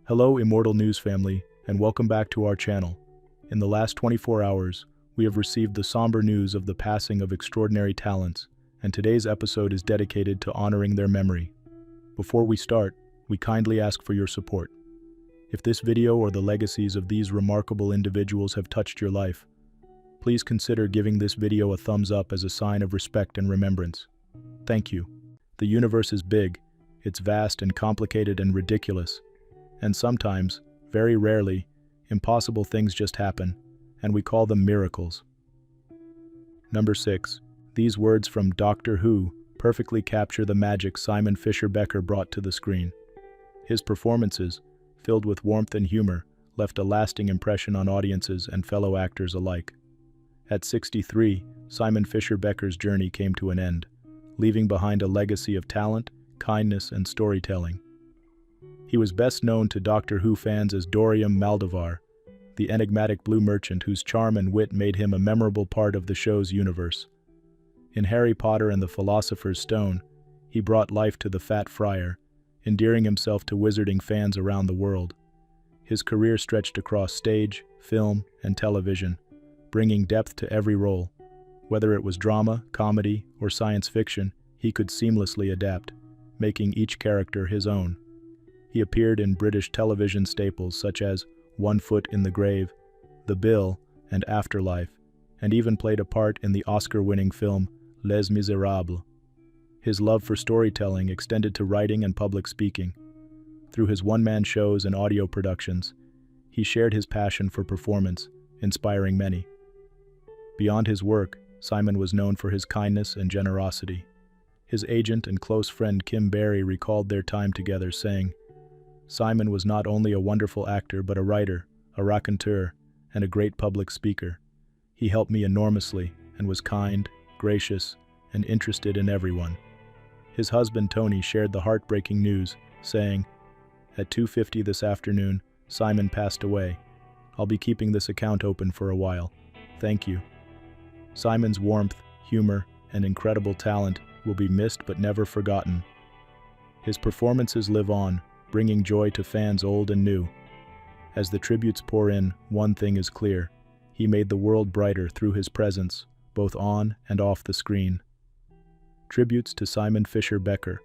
Hello, Immortal News family, and welcome back to our channel. In the last 24 hours, we have received the somber news of the passing of extraordinary talents, and today's episode is dedicated to honoring their memory. Before we start, we kindly ask for your support. If this video or the legacies of these remarkable individuals have touched your life, please consider giving this video a thumbs up as a sign of respect and remembrance. Thank you. The universe is big, it's vast and complicated and ridiculous, and sometimes, very rarely, impossible things just happen, and we call them miracles. Number 6. These words from Doctor Who perfectly capture the magic Simon Fisher Becker brought to the screen. His performances, filled with warmth and humor, left a lasting impression on audiences and fellow actors alike. At 63, Simon Fisher Becker's journey came to an end, leaving behind a legacy of talent, kindness, and storytelling. He was best known to Doctor Who fans as Dorium Maldovar, the enigmatic blue merchant whose charm and wit made him a memorable part of the show's universe. In Harry Potter and the Philosopher's Stone, he brought life to the Fat Friar, endearing himself to wizarding fans around the world. His career stretched across stage, film, and television, bringing depth to every role. Whether it was drama, comedy, or science fiction, he could seamlessly adapt, making each character his own. He appeared in British television staples such as One Foot in the Grave, The Bill, and Afterlife, and even played a part in the Oscar-winning film Les Miserables. His love for storytelling extended to writing and public speaking. Through his one-man shows and audio productions, he shared his passion for performance, inspiring many. Beyond his work, Simon was known for his kindness and generosity. His agent and close friend Kim Barry recalled their time together, saying, "Simon was not only a wonderful actor but a writer, a raconteur, and a great public speaker. He helped me enormously and was kind, gracious, and interested in everyone." His husband Tony shared the heartbreaking news, saying, "At 2:50 this afternoon, Simon passed away. I'll be keeping this account open for a while. Thank you." Simon's warmth, humor, and incredible talent will be missed but never forgotten. His performances live on, bringing joy to fans old and new. As the tributes pour in, one thing is clear: he made the world brighter through his presence, both on and off the screen. Tributes to Simon Fisher Becker.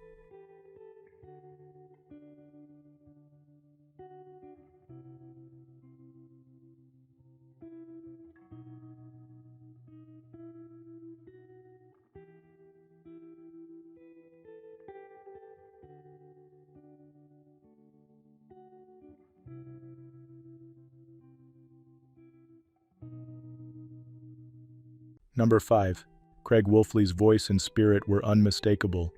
Number 5. Craig Wolfley's voice and spirit were unmistakable.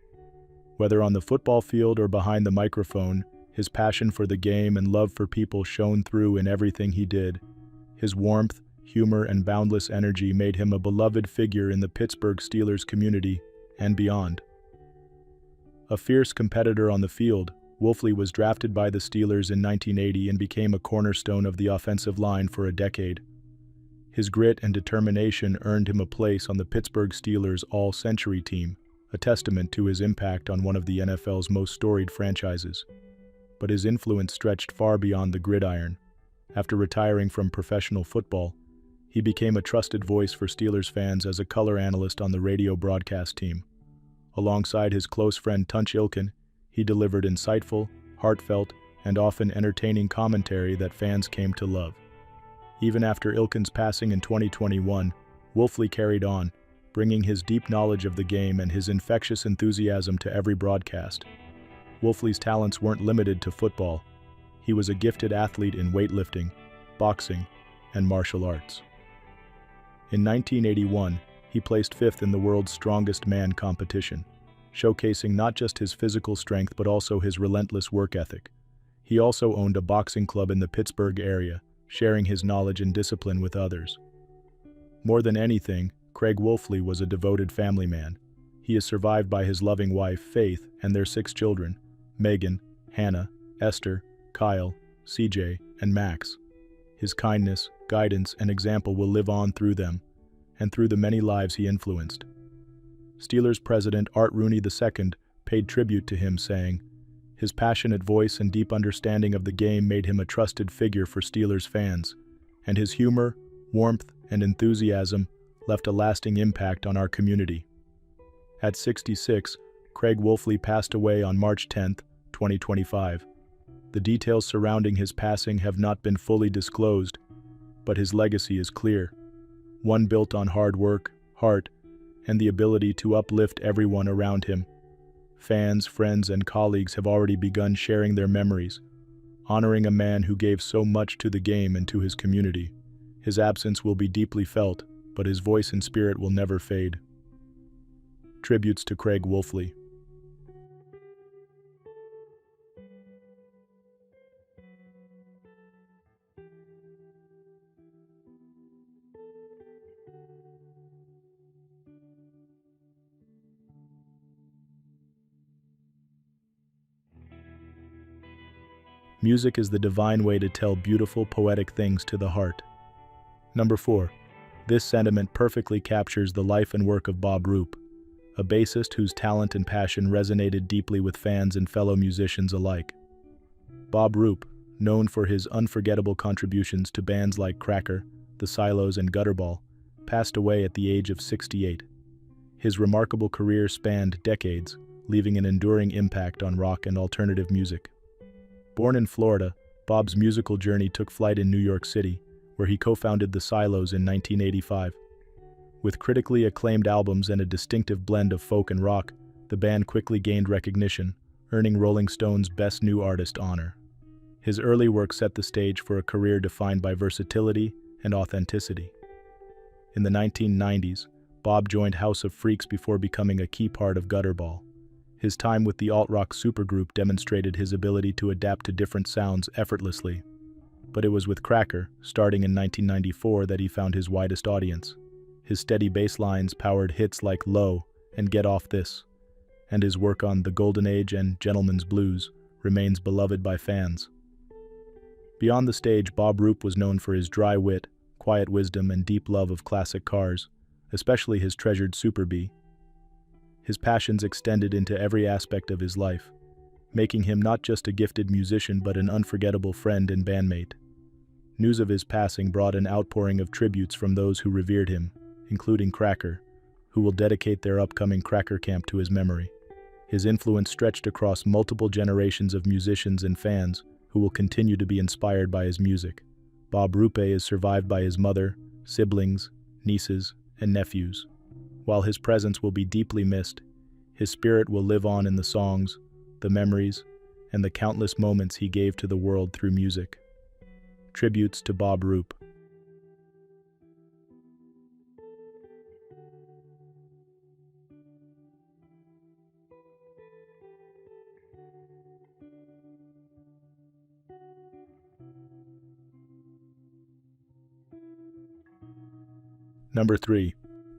Whether on the football field or behind the microphone, his passion for the game and love for people shone through in everything he did. His warmth, humor, and boundless energy made him a beloved figure in the Pittsburgh Steelers community and beyond. A fierce competitor on the field, Wolfley was drafted by the Steelers in 1980 and became a cornerstone of the offensive line for a decade. His grit and determination earned him a place on the Pittsburgh Steelers All-Century team, a testament to his impact on one of the NFL's most storied franchises. But his influence stretched far beyond the gridiron. After retiring from professional football, he became a trusted voice for Steelers fans as a color analyst on the radio broadcast team. Alongside his close friend Tunch Ilkin, he delivered insightful, heartfelt, and often entertaining commentary that fans came to love. Even after Ilkin's passing in 2021, Wolfley carried on, bringing his deep knowledge of the game and his infectious enthusiasm to every broadcast. Wolfley's talents weren't limited to football. He was a gifted athlete in weightlifting, boxing, and martial arts. In 1981, he placed 5th in the world's strongest man competition, showcasing not just his physical strength but also his relentless work ethic. He also owned a boxing club in the Pittsburgh area, sharing his knowledge and discipline with others. More than anything, Craig Wolfley was a devoted family man. He is survived by his loving wife, Faith, and their 6 children, Megan, Hannah, Esther, Kyle, CJ, and Max. His kindness, guidance, and example will live on through them, and through the many lives he influenced. Steelers president Art Rooney II paid tribute to him, saying, His passionate voice and deep understanding of the game made him a trusted figure for Steelers fans, and his humor, warmth, and enthusiasm left a lasting impact on our community. At 66, Craig Wolfley passed away on March 10, 2025. The details surrounding his passing have not been fully disclosed, but his legacy is clear. One built on hard work, heart, and the ability to uplift everyone around him. Fans, friends, and colleagues have already begun sharing their memories, honoring a man who gave so much to the game and to his community. His absence will be deeply felt, but his voice and spirit will never fade. Tributes to Craig Wolfley. Music is the divine way to tell beautiful, poetic things to the heart. Number 4. This sentiment perfectly captures the life and work of Bob Rupe, a bassist whose talent and passion resonated deeply with fans and fellow musicians alike. Bob Rupe, known for his unforgettable contributions to bands like Cracker, The Silos, and Gutterball, passed away at the age of 68. His remarkable career spanned decades, leaving an enduring impact on rock and alternative music. Born in Florida, Bob's musical journey took flight in New York City, where he co-founded The Silos in 1985. With critically acclaimed albums and a distinctive blend of folk and rock, the band quickly gained recognition, earning Rolling Stone's Best New Artist honor. His early work set the stage for a career defined by versatility and authenticity. In the 1990s, Bob joined House of Freaks before becoming a key part of Gutterball. His time with the alt-rock supergroup demonstrated his ability to adapt to different sounds effortlessly. But it was with Cracker, starting in 1994, that he found his widest audience. His steady bass lines powered hits like Low and Get Off This, and his work on The Golden Age and Gentleman's Blues remains beloved by fans. Beyond the stage, Bob Rupe was known for his dry wit, quiet wisdom, and deep love of classic cars, especially his treasured Super Bee. His passions extended into every aspect of his life, making him not just a gifted musician but an unforgettable friend and bandmate. News of his passing brought an outpouring of tributes from those who revered him, including Cracker, who will dedicate their upcoming Cracker Camp to his memory. His influence stretched across multiple generations of musicians and fans who will continue to be inspired by his music. Bob Rupe is survived by his mother, siblings, nieces, and nephews. While his presence will be deeply missed, his spirit will live on in the songs, the memories, and the countless moments he gave to the world through music. Tributes to Bob Rupe. Number 3.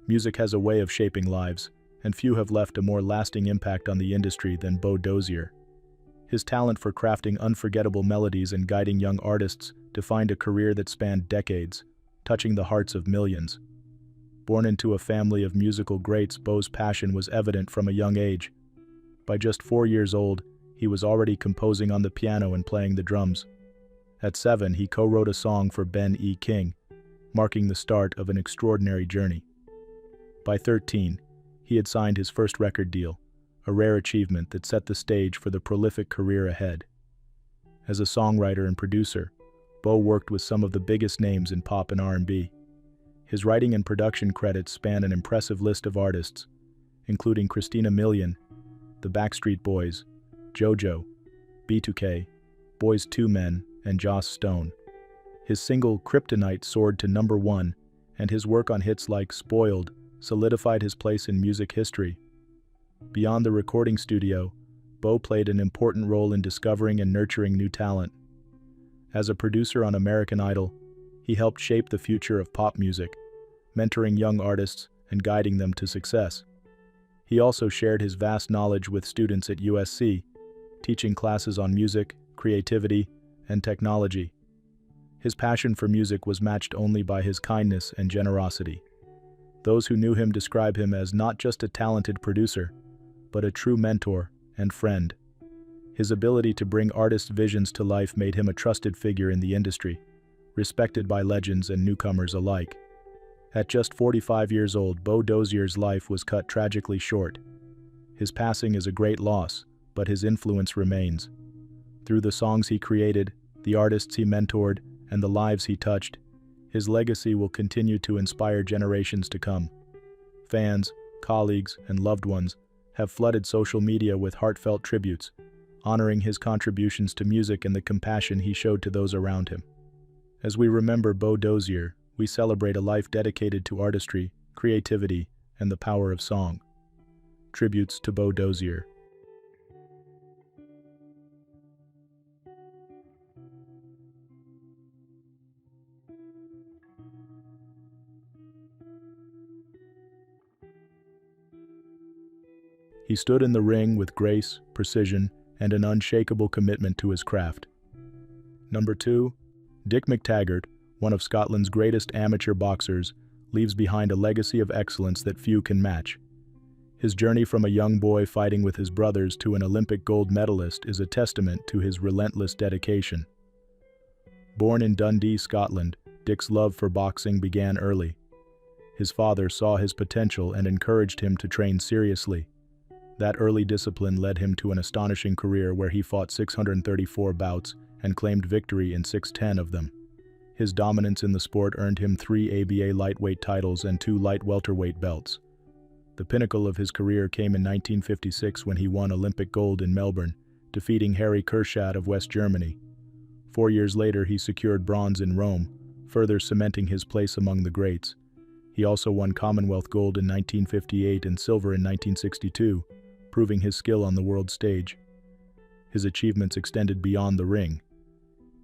Music has a way of shaping lives, and few have left a more lasting impact on the industry than Beau Dozier. His talent for crafting unforgettable melodies and guiding young artists defined a career that spanned decades, touching the hearts of millions. Born into a family of musical greats, Beau's passion was evident from a young age. By just 4 years old, he was already composing on the piano and playing the drums. At 7, he co-wrote a song for Ben E. King, marking the start of an extraordinary journey. By 13, he had signed his first record deal, a rare achievement that set the stage for the prolific career ahead. As a songwriter and producer, Beau worked with some of the biggest names in pop and R&B. His writing and production credits span an impressive list of artists, including Christina Milian, the Backstreet Boys, JoJo, B2K, Boyz II Men, and Joss Stone. His single Kryptonite soared to number 1, and his work on hits like Spoiled solidified his place in music history. Beyond the recording studio, Beau played an important role in discovering and nurturing new talent. As a producer on American Idol, he helped shape the future of pop music, mentoring young artists and guiding them to success. He also shared his vast knowledge with students at USC, teaching classes on music, creativity, and technology. His passion for music was matched only by his kindness and generosity. Those who knew him describe him as not just a talented producer, but a true mentor and friend. His ability to bring artists' visions to life made him a trusted figure in the industry, respected by legends and newcomers alike. At just 45 years old, Beau Dozier's life was cut tragically short. His passing is a great loss, but his influence remains. Through the songs he created, the artists he mentored, and the lives he touched, his legacy will continue to inspire generations to come. Fans, colleagues, and loved ones have flooded social media with heartfelt tributes, honoring his contributions to music and the compassion he showed to those around him. As we remember Beau Dozier, we celebrate a life dedicated to artistry, creativity, and the power of song. Tributes to Beau Dozier. He stood in the ring with grace, precision, and an unshakable commitment to his craft. Number 2. Dick McTaggart, one of Scotland's greatest amateur boxers, leaves behind a legacy of excellence that few can match. His journey from a young boy fighting with his brothers to an Olympic gold medalist is a testament to his relentless dedication. Born in Dundee, Scotland, Dick's love for boxing began early. His father saw his potential and encouraged him to train seriously. That early discipline led him to an astonishing career where he fought 634 bouts and claimed victory in 610 of them. His dominance in the sport earned him 3 ABA lightweight titles and 2 light welterweight belts. The pinnacle of his career came in 1956 when he won Olympic gold in Melbourne, defeating Harry Kershad of West Germany. 4 years later, he secured bronze in Rome, further cementing his place among the greats. He also won Commonwealth gold in 1958 and silver in 1962, proving his skill on the world stage. His achievements extended beyond the ring.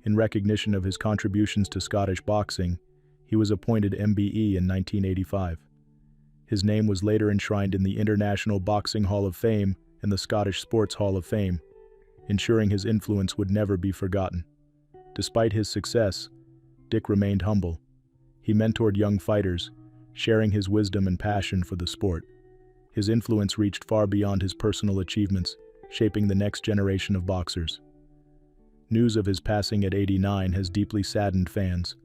In recognition of his contributions to Scottish boxing, he was appointed MBE in 1985. His name was later enshrined in the International Boxing Hall of Fame and the Scottish Sports Hall of Fame, ensuring his influence would never be forgotten. Despite his success, Dick remained humble. He mentored young fighters, sharing his wisdom and passion for the sport. His influence reached far beyond his personal achievements, shaping the next generation of boxers. News of his passing at 89 has deeply saddened fans,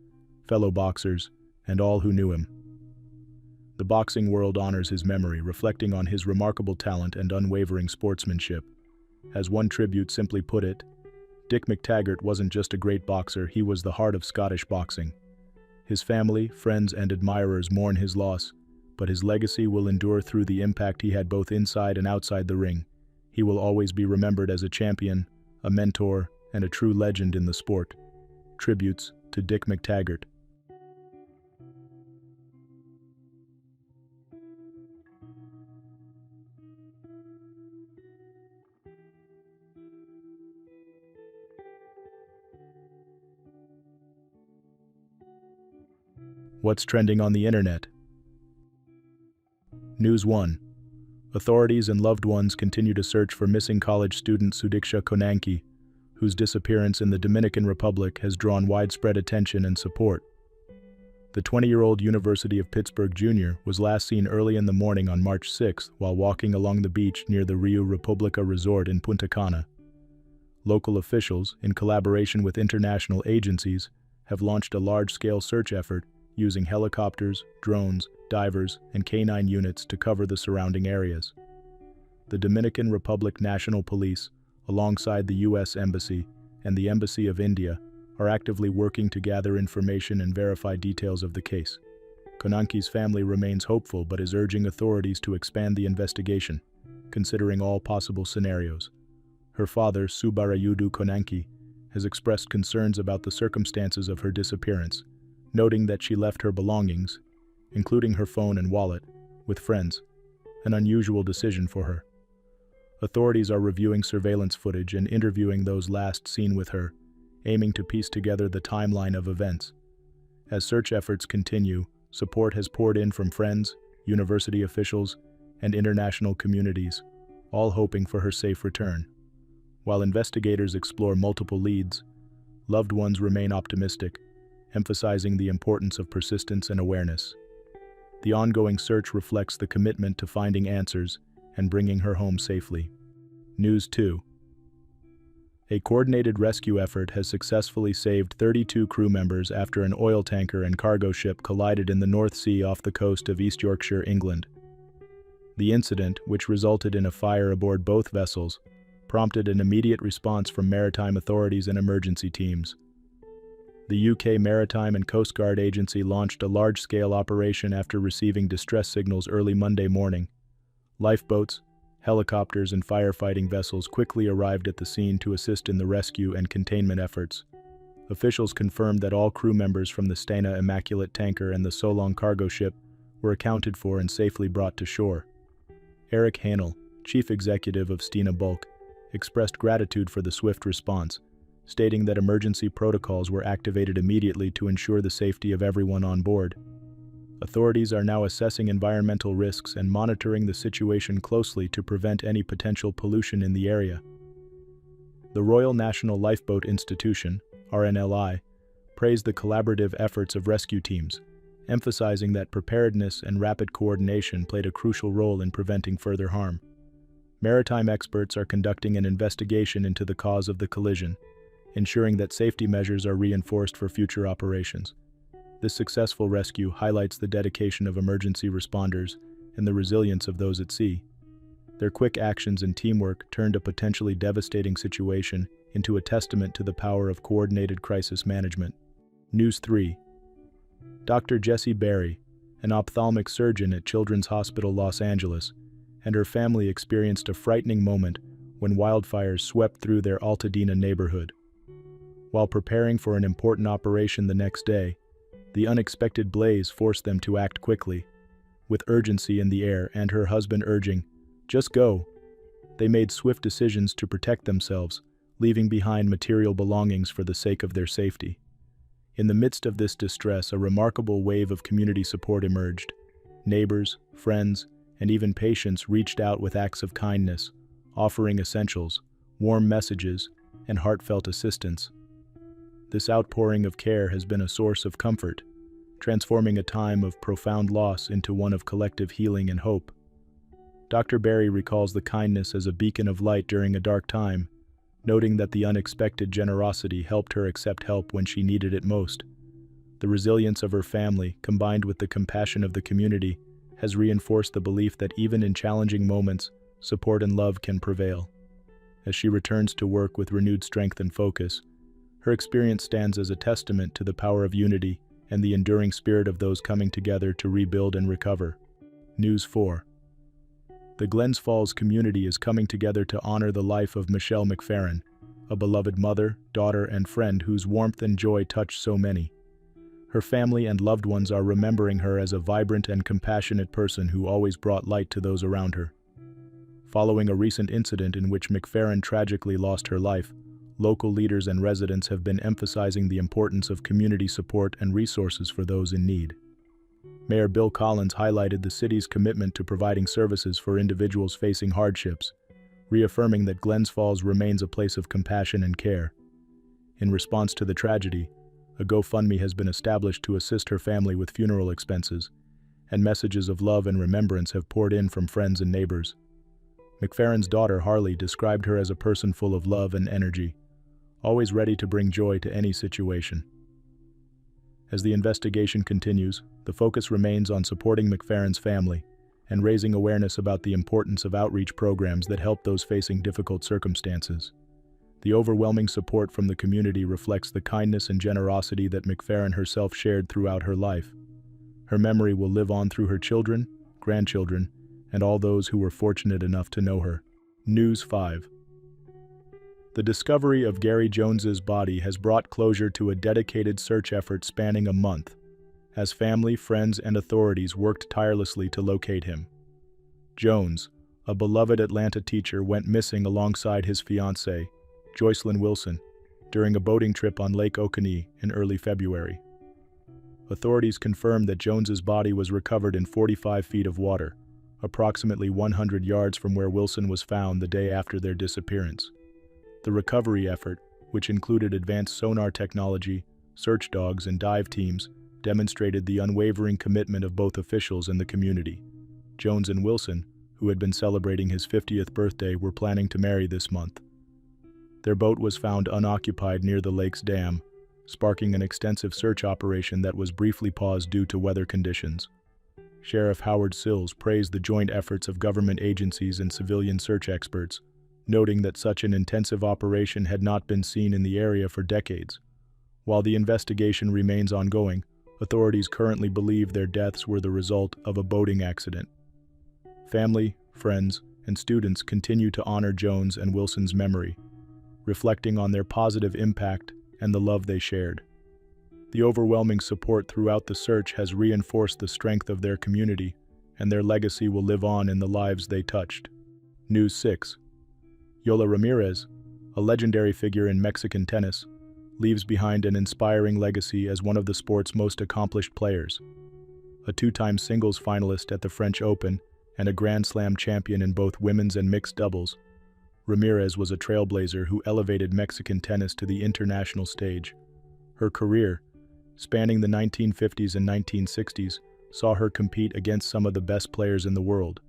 fellow boxers, and all who knew him. The boxing world honors his memory, reflecting on his remarkable talent and unwavering sportsmanship. As one tribute simply put it, Dick McTaggart wasn't just a great boxer, he was the heart of Scottish boxing. His family, friends, and admirers mourn his loss, but his legacy will endure through the impact he had both inside and outside the ring. He will always be remembered as a champion, a mentor, and a true legend in the sport. Tributes to Dick McTaggart. What's trending on the internet? News 1. Authorities and loved ones continue to search for missing college student Sudiksha Konanki, whose disappearance in the Dominican Republic has drawn widespread attention and support. The 20-year-old University of Pittsburgh junior was last seen early in the morning on March 6 while walking along the beach near the Rio Republica resort in Punta Cana. Local officials, in collaboration with international agencies, have launched a large-scale search effort using helicopters, drones, divers, and canine units to cover the surrounding areas. The Dominican Republic National Police, alongside the U.S. Embassy and the Embassy of India, are actively working to gather information and verify details of the case. Konanki's family remains hopeful but is urging authorities to expand the investigation, considering all possible scenarios. Her father, Subarayudu Konanki, has expressed concerns about the circumstances of her disappearance, noting that she left her belongings, including her phone and wallet, with friends, an unusual decision for her. Authorities are reviewing surveillance footage and interviewing those last seen with her, aiming to piece together the timeline of events. As search efforts continue, support has poured in from friends, university officials, and international communities, all hoping for her safe return. While investigators explore multiple leads, loved ones remain optimistic, emphasizing the importance of persistence and awareness. The ongoing search reflects the commitment to finding answers and bringing her home safely. News 2. A coordinated rescue effort has successfully saved 32 crew members after an oil tanker and cargo ship collided in the North Sea off the coast of East Yorkshire, England. The incident, which resulted in a fire aboard both vessels, prompted an immediate response from maritime authorities and emergency teams. The UK Maritime and Coast Guard Agency launched a large-scale operation after receiving distress signals early Monday morning. Lifeboats, helicopters, and firefighting vessels quickly arrived at the scene to assist in the rescue and containment efforts. Officials confirmed that all crew members from the Stena Immaculate tanker and the Solong cargo ship were accounted for and safely brought to shore. Eric Hanel, chief executive of Stena Bulk, expressed gratitude for the swift response, stating that emergency protocols were activated immediately to ensure the safety of everyone on board. Authorities are now assessing environmental risks and monitoring the situation closely to prevent any potential pollution in the area. The Royal National Lifeboat Institution, RNLI, praised the collaborative efforts of rescue teams, emphasizing that preparedness and rapid coordination played a crucial role in preventing further harm. Maritime experts are conducting an investigation into the cause of the collision, ensuring that safety measures are reinforced for future operations. This successful rescue highlights the dedication of emergency responders and the resilience of those at sea. Their quick actions and teamwork turned a potentially devastating situation into a testament to the power of coordinated crisis management. News 3. Dr. Jessie Berry, an ophthalmic surgeon at Children's Hospital Los Angeles, and her family experienced a frightening moment when wildfires swept through their Altadena neighborhood. While preparing for an important operation the next day, the unexpected blaze forced them to act quickly. With urgency in the air and her husband urging, "Just go," they made swift decisions to protect themselves, leaving behind material belongings for the sake of their safety. In the midst of this distress, a remarkable wave of community support emerged. Neighbors, friends, and even patients reached out with acts of kindness, offering essentials, warm messages, and heartfelt assistance. This outpouring of care has been a source of comfort, transforming a time of profound loss into one of collective healing and hope. Dr. Berry recalls the kindness as a beacon of light during a dark time, noting that the unexpected generosity helped her accept help when she needed it most. The resilience of her family, combined with the compassion of the community, has reinforced the belief that even in challenging moments, support and love can prevail. As she returns to work with renewed strength and focus, her experience stands as a testament to the power of unity and the enduring spirit of those coming together to rebuild and recover. News 4. The Glens Falls community is coming together to honor the life of Michelle McFarren, a beloved mother, daughter, and friend whose warmth and joy touched so many. Her family and loved ones are remembering her as a vibrant and compassionate person who always brought light to those around her. Following a recent incident in which McFarren tragically lost her life, local leaders and residents have been emphasizing the importance of community support and resources for those in need. Mayor Bill Collins highlighted the city's commitment to providing services for individuals facing hardships, reaffirming that Glens Falls remains a place of compassion and care. In response to the tragedy, a GoFundMe has been established to assist her family with funeral expenses, and messages of love and remembrance have poured in from friends and neighbors. McFarren's daughter Harley described her as a person full of love and energy, always ready to bring joy to any situation. As the investigation continues, the focus remains on supporting McFarren's family and raising awareness about the importance of outreach programs that help those facing difficult circumstances. The overwhelming support from the community reflects the kindness and generosity that McFarren herself shared throughout her life. Her memory will live on through her children, grandchildren, and all those who were fortunate enough to know her. News 5. The discovery of Gary Jones's body has brought closure to a dedicated search effort spanning a month, as family, friends, and authorities worked tirelessly to locate him. Jones, a beloved Atlanta teacher, went missing alongside his fiancée, Joycelyn Wilson, during a boating trip on Lake Oconee in early February. Authorities confirmed that Jones's body was recovered in 45 feet of water, approximately 100 yards from where Wilson was found the day after their disappearance. The recovery effort, which included advanced sonar technology, search dogs, and dive teams, demonstrated the unwavering commitment of both officials and the community. Jones and Wilson, who had been celebrating his 50th birthday, were planning to marry this month. Their boat was found unoccupied near the lake's dam, sparking an extensive search operation that was briefly paused due to weather conditions. Sheriff Howard Sills praised the joint efforts of government agencies and civilian search experts, noting that such an intensive operation had not been seen in the area for decades. While the investigation remains ongoing, authorities currently believe their deaths were the result of a boating accident. Family, friends, and students continue to honor Jones and Wilson's memory, reflecting on their positive impact and the love they shared. The overwhelming support throughout the search has reinforced the strength of their community, and their legacy will live on in the lives they touched. News 6. Yola Ramirez, a legendary figure in Mexican tennis, leaves behind an inspiring legacy as one of the sport's most accomplished players. A two-time singles finalist at the French Open and a Grand Slam champion in both women's and mixed doubles, Ramirez was a trailblazer who elevated Mexican tennis to the international stage. Her career, spanning the 1950s and 1960s, saw her compete against some of the best players in the world,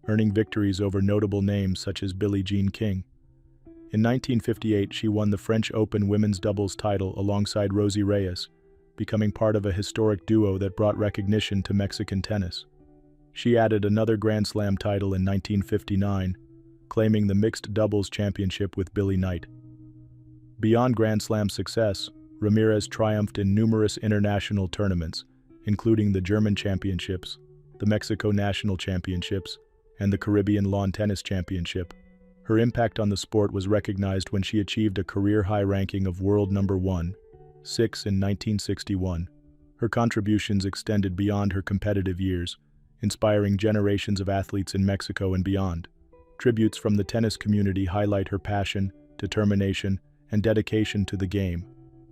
earning victories over notable names such as Billie Jean King. In 1958, she won the French Open women's doubles title alongside Rosie Reyes, becoming part of a historic duo that brought recognition to Mexican tennis. She added another Grand Slam title in 1959, claiming the mixed doubles championship with Billie Knight. Beyond Grand Slam success, Ramirez triumphed in numerous international tournaments, including the German Championships, the Mexico National Championships, and the Caribbean Lawn Tennis Championship. Her impact on the sport was recognized when she achieved a career-high ranking of world number 6 in 1961. Her contributions extended beyond her competitive years, inspiring generations of athletes in Mexico and beyond. Tributes from the tennis community highlight her passion, determination, and dedication to the game.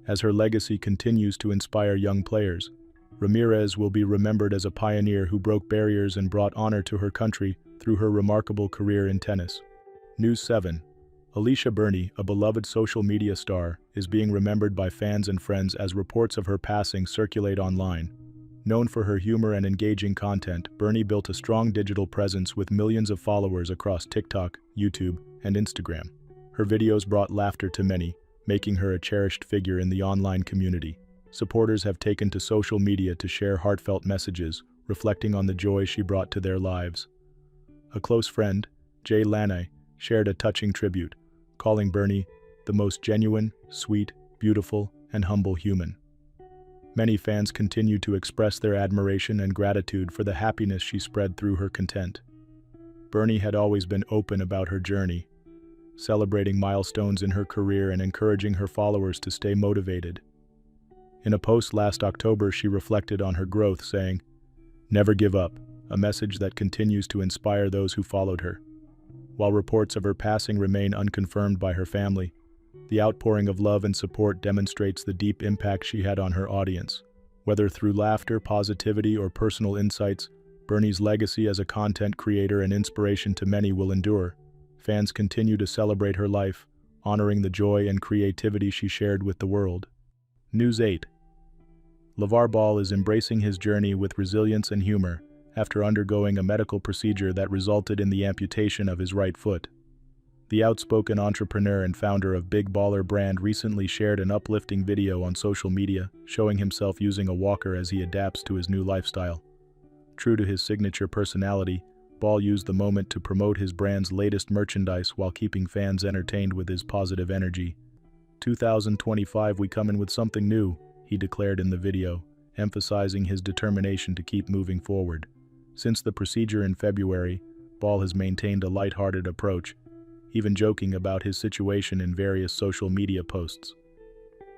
As her legacy continues to inspire young players, Ramirez will be remembered as a pioneer who broke barriers and brought honor to her country through her remarkable career in tennis. News 7. Alysha Burney, a beloved social media star, is being remembered by fans and friends as reports of her passing circulate online. Known for her humor and engaging content, Burney built a strong digital presence with millions of followers across TikTok, YouTube, and Instagram. Her videos brought laughter to many, making her a cherished figure in the online community. Supporters have taken to social media to share heartfelt messages, reflecting on the joy she brought to their lives. A close friend, Jay Lanai, shared a touching tribute, calling Burney the most genuine, sweet, beautiful, and humble human. Many fans continue to express their admiration and gratitude for the happiness she spread through her content. Burney had always been open about her journey, celebrating milestones in her career and encouraging her followers to stay motivated. In a post last October, she reflected on her growth, saying, "Never give up," a message that continues to inspire those who followed her. While reports of her passing remain unconfirmed by her family, the outpouring of love and support demonstrates the deep impact she had on her audience. Whether through laughter, positivity, or personal insights, Burney's legacy as a content creator and inspiration to many will endure. Fans continue to celebrate her life, honoring the joy and creativity she shared with the world. News 8. LaVar Ball is embracing his journey with resilience and humor after undergoing a medical procedure that resulted in the amputation of his right foot. The outspoken entrepreneur and founder of Big Baller brand recently shared an uplifting video on social media, showing himself using a walker as he adapts to his new lifestyle. True to his signature personality, Ball used the moment to promote his brand's latest merchandise while keeping fans entertained with his positive energy. 2025, we come in with something new, he declared in the video, emphasizing his determination to keep moving forward. Since the procedure in February, Ball has maintained a lighthearted approach, even joking about his situation in various social media posts.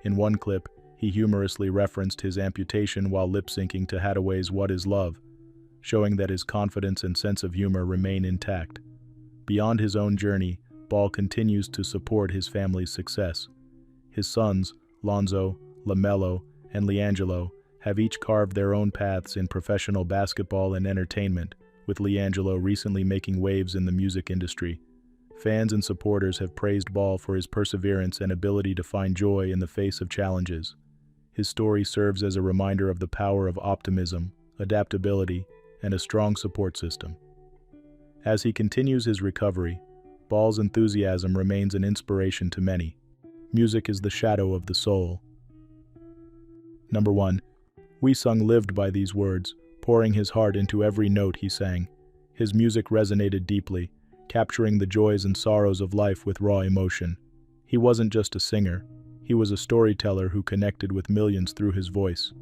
In one clip, he humorously referenced his amputation while lip-syncing to Hathaway's "What Is Love," showing that his confidence and sense of humor remain intact. Beyond his own journey, Ball continues to support his family's success. His sons, Lonzo, LaMelo, and LiAngelo, have each carved their own paths in professional basketball and entertainment, with LiAngelo recently making waves in the music industry. Fans and supporters have praised Ball for his perseverance and ability to find joy in the face of challenges. His story serves as a reminder of the power of optimism, adaptability, and a strong support system. As he continues his recovery, Ball's enthusiasm remains an inspiration to many. Music is the shadow of the soul. Number 1. Wheesung lived by these words, pouring his heart into every note he sang. His music resonated deeply, capturing the joys and sorrows of life with raw emotion. He wasn't just a singer, he was a storyteller who connected with millions through his voice.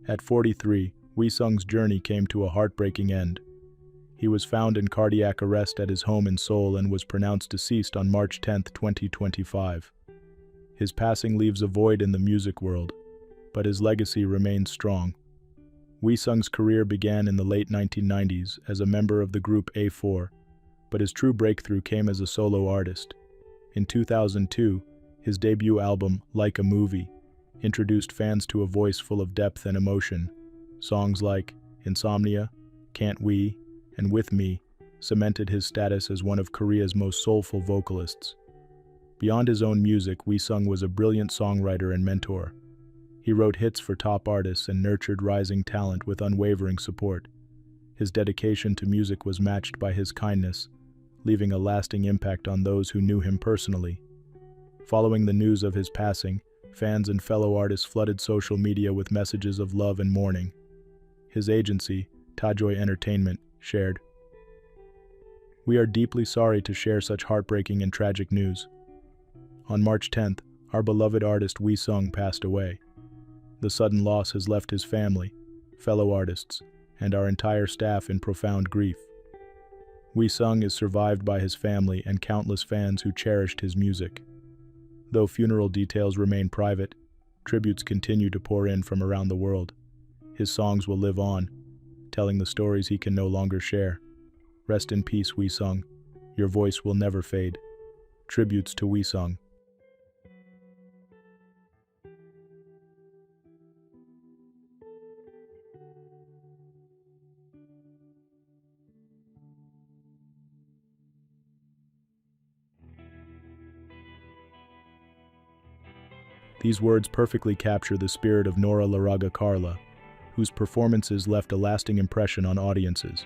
At 43, Wheesung's journey came to a heartbreaking end. He was found in cardiac arrest at his home in Seoul and was pronounced deceased on March 10, 2025. His passing leaves a void in the music world, but his legacy remains strong. Wheesung's career began in the late 1990s as a member of the group A4, but his true breakthrough came as a solo artist. In 2002, his debut album, Like a Movie, introduced fans to a voice full of depth and emotion. Songs like Insomnia, Can't We, and With Me cemented his status as one of Korea's most soulful vocalists. Beyond his own music, Wheesung was a brilliant songwriter and mentor. He wrote hits for top artists and nurtured rising talent with unwavering support. His dedication to music was matched by his kindness, leaving a lasting impact on those who knew him personally. Following the news of his passing, fans and fellow artists flooded social media with messages of love and mourning. His agency, TodaY Entertainment, shared, "We are deeply sorry to share such heartbreaking and tragic news. On March 10th, our beloved artist Wheesung passed away. The sudden loss has left his family, fellow artists, and our entire staff in profound grief. Wheesung is survived by his family and countless fans who cherished his music. Though funeral details remain private, tributes continue to pour in from around the world. His songs will live on, telling the stories he can no longer share. Rest in peace, Wheesung. Your voice will never fade." Tributes to Wheesung. These words perfectly capture the spirit of Nora Laraga Carla, whose performances left a lasting impression on audiences.